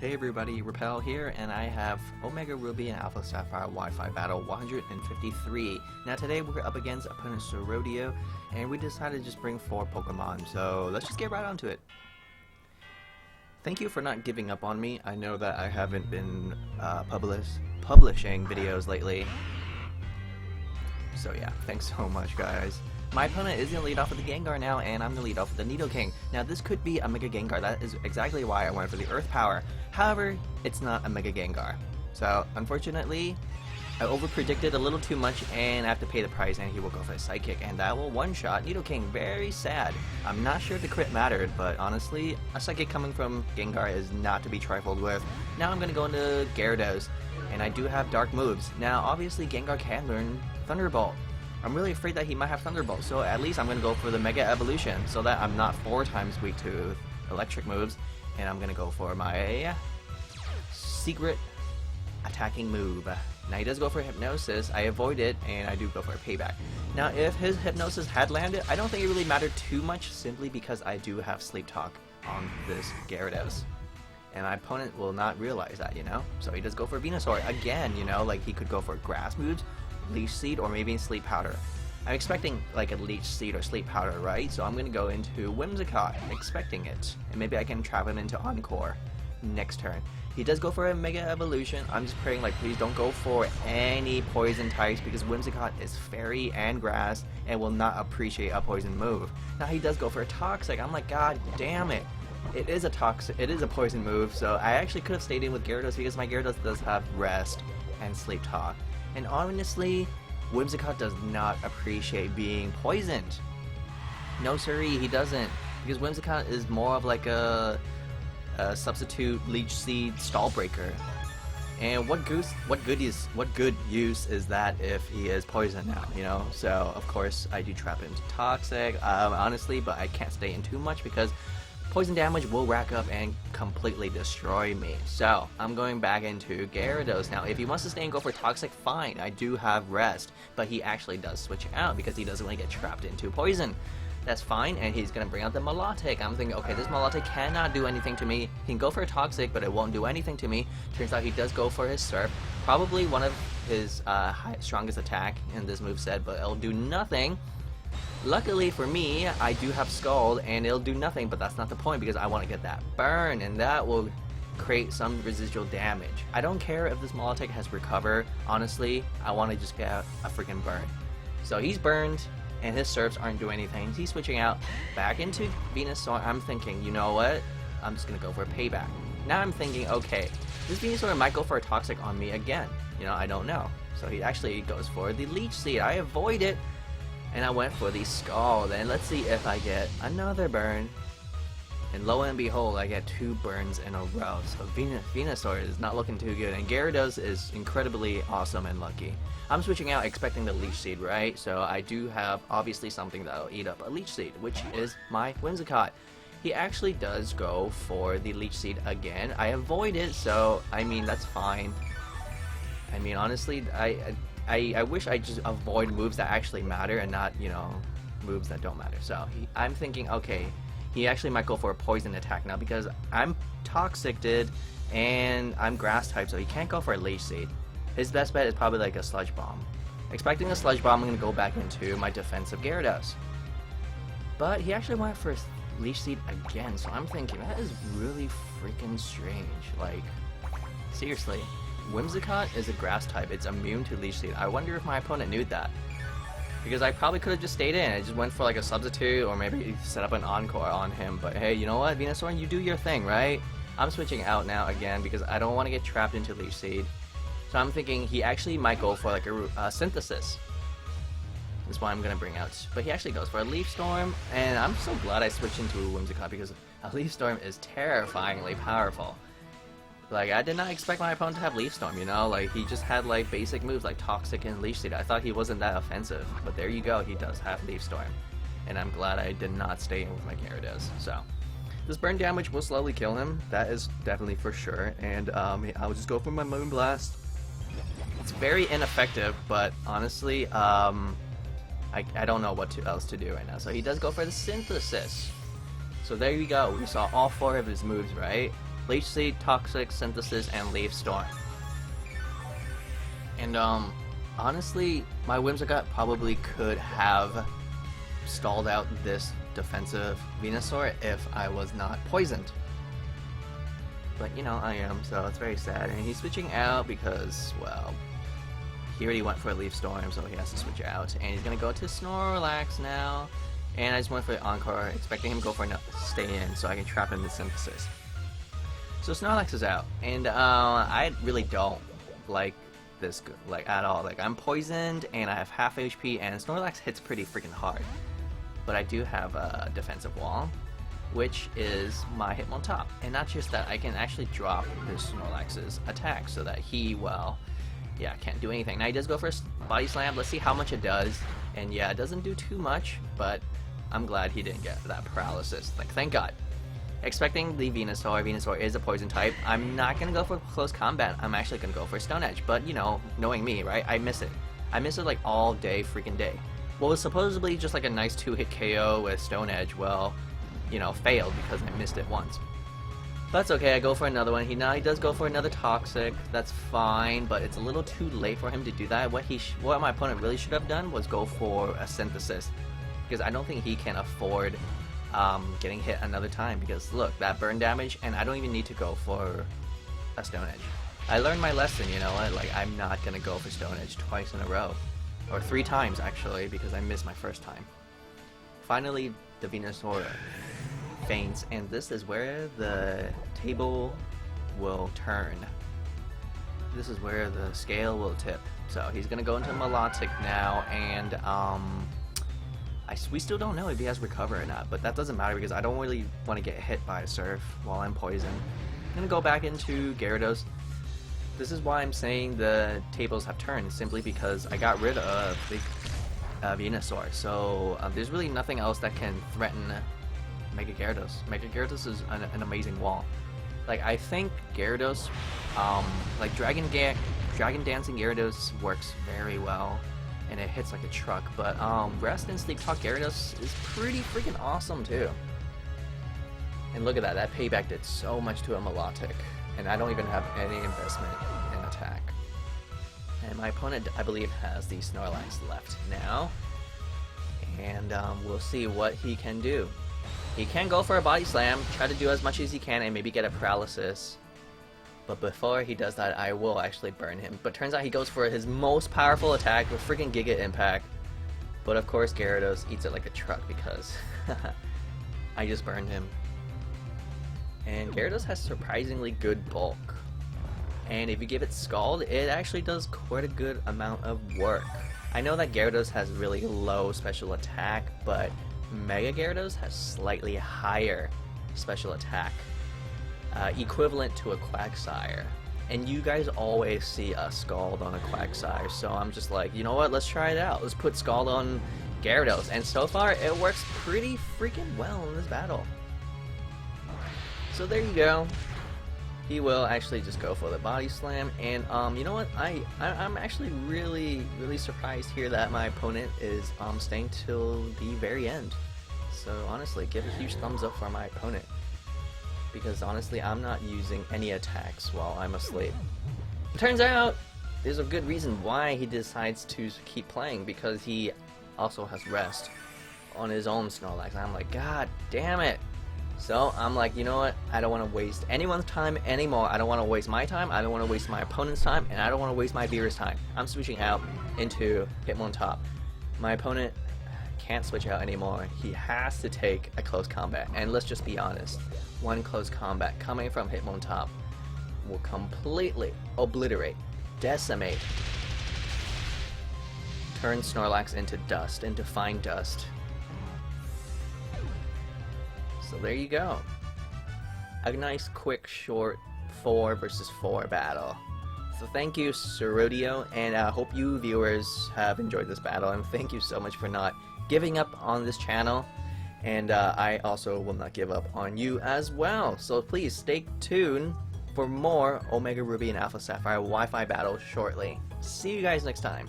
Hey everybody, Repel here, and I have Omega Ruby and Alpha Sapphire Wi-Fi Battle 153. Now today we're up against opponent Rodeo, and we decided to just bring 4 Pokemon, so let's just get right onto it. Thank you for not giving up on me. I know that I haven't been publishing videos lately. So yeah, thanks so much guys. My opponent is going to lead off with the Gengar now, and I'm going to lead off with the Nidoking. Now this could be a Mega Gengar, that is exactly why I went for the Earth Power. However, it's not a Mega Gengar. So, unfortunately, I overpredicted a little too much, and I have to pay the price, and he will go for a Psychic, and that will one-shot Nidoking. Very sad. I'm not sure if the crit mattered, but honestly, a Psychic coming from Gengar is not to be trifled with. Now I'm going to go into Gyarados, and I do have Dark moves. Now, obviously, Gengar can learn Thunderbolt. I'm really afraid that he might have Thunderbolt, so at least I'm going to go for the Mega Evolution, so that I'm not 4 times weak to electric moves, and I'm going to go for my secret attacking move. Now he does go for Hypnosis, I avoid it, and I do go for a Payback. Now if his Hypnosis had landed, I don't think it really mattered too much, simply because I do have Sleep Talk on this Gyarados. And my opponent will not realize that, you know? So he does go for Venusaur again, you know, like he could go for Grass moves, Leech Seed, or maybe Sleep Powder. I'm expecting like a Leech Seed or Sleep Powder, right? So I'm going to go into Whimsicott, expecting it. And maybe I can trap him into Encore next turn. He does go for a Mega Evolution. I'm just praying like please don't go for any poison types, because Whimsicott is Fairy and Grass and will not appreciate a poison move. Now he does go for a Toxic. I'm like, god damn it. It is a poison move, so I actually could have stayed in with Gyarados because my Gyarados does have Rest and Sleep Talk. And honestly, Whimsicott does not appreciate being poisoned. No siree, he doesn't. Because Whimsicott is more of like a substitute Leech Seed Stall Breaker. And what good use is that if he is poisoned now, you know? So of course I do trap into Toxic, honestly, but I can't stay in too much because poison damage will rack up and completely destroy me. So, I'm going back into Gyarados now. If he wants to stay and go for Toxic, fine. I do have Rest. But he actually does switch out because he doesn't want to get trapped into poison. That's fine, and he's going to bring out the Milotic. I'm thinking, okay, this Milotic cannot do anything to me. He can go for a Toxic, but it won't do anything to me. Turns out he does go for his Surf. Probably one of his strongest attack in this moveset, but it'll do nothing. Luckily for me, I do have Scald, and it'll do nothing, but that's not the point because I want to get that burn, and that will create some residual damage. I don't care if this Milotic has Recover, honestly, I want to just get a freaking burn. So he's burned, and his Surfs aren't doing anything. He's switching out back into Venusaur. I'm thinking, you know what? I'm just going to go for a Payback. Now I'm thinking, okay, this Venusaur might go for a Toxic on me again. You know, I don't know. So he actually goes for the Leech Seed. I avoid it. And I went for the Scald, and let's see if I get another burn. And lo and behold, I get 2 burns in a row. So Venusaur is not looking too good, and Gyarados is incredibly awesome and lucky. I'm switching out expecting the Leech Seed, right? So I do have obviously something that'll eat up a Leech Seed, which is my Whimsicott. He actually does go for the Leech Seed again. I avoid it, so I mean that's fine. I mean honestly, I wish I just avoid moves that actually matter and not, you know, moves that don't matter. So I'm thinking, okay, he actually might go for a poison attack now because I'm Toxiced and I'm Grass type, so he can't go for a Leech Seed. His best bet is probably like a Sludge Bomb. Expecting a Sludge Bomb, I'm going to go back into my defensive Gyarados. But he actually went for a Leech Seed again, so I'm thinking, that is really freaking strange. Like, seriously. Whimsicott is a Grass type, it's immune to Leech Seed. I wonder if my opponent knew that. Because I probably could have just stayed in. I just went for like a substitute or maybe set up an Encore on him. But hey, you know what, Venusaur, you do your thing, right? I'm switching out now again because I don't want to get trapped into Leech Seed. So I'm thinking he actually might go for like a Synthesis. That's why I'm going to bring out. But he actually goes for a Leaf Storm. And I'm so glad I switched into a Whimsicott because a Leaf Storm is terrifyingly powerful. Like, I did not expect my opponent to have Leaf Storm, you know? Like, he just had, like, basic moves like Toxic and Leech Seed. I thought he wasn't that offensive. But there you go, he does have Leaf Storm. And I'm glad I did not stay in with my Gyarados. So, this burn damage will slowly kill him. That is definitely for sure. And, I'll just go for my Moonblast. It's very ineffective, but honestly, I don't know what else to do right now. So, he does go for the Synthesis. So there you go, we saw all 4 of his moves, right? Leech Seed, Toxic, Synthesis, and Leaf Storm. And honestly, my Whimsicott probably could have stalled out this defensive Venusaur if I was not poisoned. But you know, I am, so it's very sad. And he's switching out because, well, he already went for a Leaf Storm, so he has to switch out. And he's gonna go to Snorlax now. And I just went for the Encore, expecting him to go for a stay in so I can trap him with Synthesis. So Snorlax is out, and I really don't like this like at all. Like, I'm poisoned and I have half HP, and Snorlax hits pretty freaking hard. But I do have a defensive wall, which is my Hitmontop. And not just that, I can actually drop this Snorlax's attack so that he, well, yeah, can't do anything. Now he does go for a Body Slam. Let's see how much it does. And yeah, it doesn't do too much, but I'm glad he didn't get that paralysis. Like, thank God. Expecting the Venusaur. Venusaur is a poison type. I'm not going to go for close combat. I'm actually going to go for Stone Edge. But, you know, knowing me, right? I miss it. I miss it like all day freaking day. What was supposedly just like a nice 2-hit KO with Stone Edge, well, you know, failed because I missed it once. But that's okay, I go for another one. He does go for another Toxic. That's fine, but it's a little too late for him to do that. What my opponent really should have done was go for a Synthesis, because I don't think he can afford getting hit another time, because look, that burn damage, and I don't even need to go for a Stone Edge. I learned my lesson, you know what, like, I'm not gonna go for Stone Edge twice in a row, or 3 times actually, because I missed my first time. Finally, the Venusaur faints, and this is where the table will turn. This is where the scale will tip. So he's gonna go into Milotic now, and we still don't know if he has Recover or not, but that doesn't matter because I don't really want to get hit by a Surf while I'm poisoned. I'm gonna go back into Gyarados. This is why I'm saying the tables have turned, simply because I got rid of the Venusaur. So there's really nothing else that can threaten Mega Gyarados. Mega Gyarados is an amazing wall. Like, I think Gyarados, like Dragon Dancing Gyarados works very well, and it hits like a truck, but Rest and Sleep Talk Gyarados is pretty freaking awesome too. And look at that, that payback did so much to a Milotic, and I don't even have any investment in attack. And my opponent, I believe, has the Snorlax left now, and we'll see what he can do. He can go for a Body Slam, try to do as much as he can, and maybe get a paralysis. But before he does that, I will actually burn him. But turns out he goes for his most powerful attack with freaking Giga Impact. But of course Gyarados eats it like a truck because I just burned him. And Gyarados has surprisingly good bulk. And if you give it Scald, it actually does quite a good amount of work. I know that Gyarados has really low special attack, but Mega Gyarados has slightly higher special attack. Equivalent to a Quagsire. And you guys always see a Scald on a Quagsire, so I'm just like, you know what, let's try it out. Let's put Scald on Gyarados, and so far it works pretty freaking well in this battle. So there you go. He will actually just go for the Body Slam, and you know what, I'm actually really surprised here that my opponent is staying till the very end. So honestly, give a huge thumbs up for my opponent, because honestly I'm not using any attacks while I'm asleep. It turns out there's a good reason why he decides to keep playing, because he also has Rest on his own Snorlax. I'm like, god damn it. So I'm like, you know what, I don't want to waste anyone's time anymore. I don't want to waste my time, I don't want to waste my opponent's time, and I don't want to waste my viewer's time. I'm switching out into Hitmontop. My opponent can't switch out anymore. He has to take a close combat, and let's just be honest, one close combat coming from Hitmontop will completely obliterate, decimate, turn Snorlax into dust, into fine dust. So there you go. A nice, quick, short 4 versus 4 battle. So thank you, Cerudio, and I hope you viewers have enjoyed this battle, and thank you so much for not giving up on this channel, and I also will not give up on you as well. So please stay tuned for more Omega Ruby and Alpha Sapphire Wi-Fi battles shortly. See you guys next time.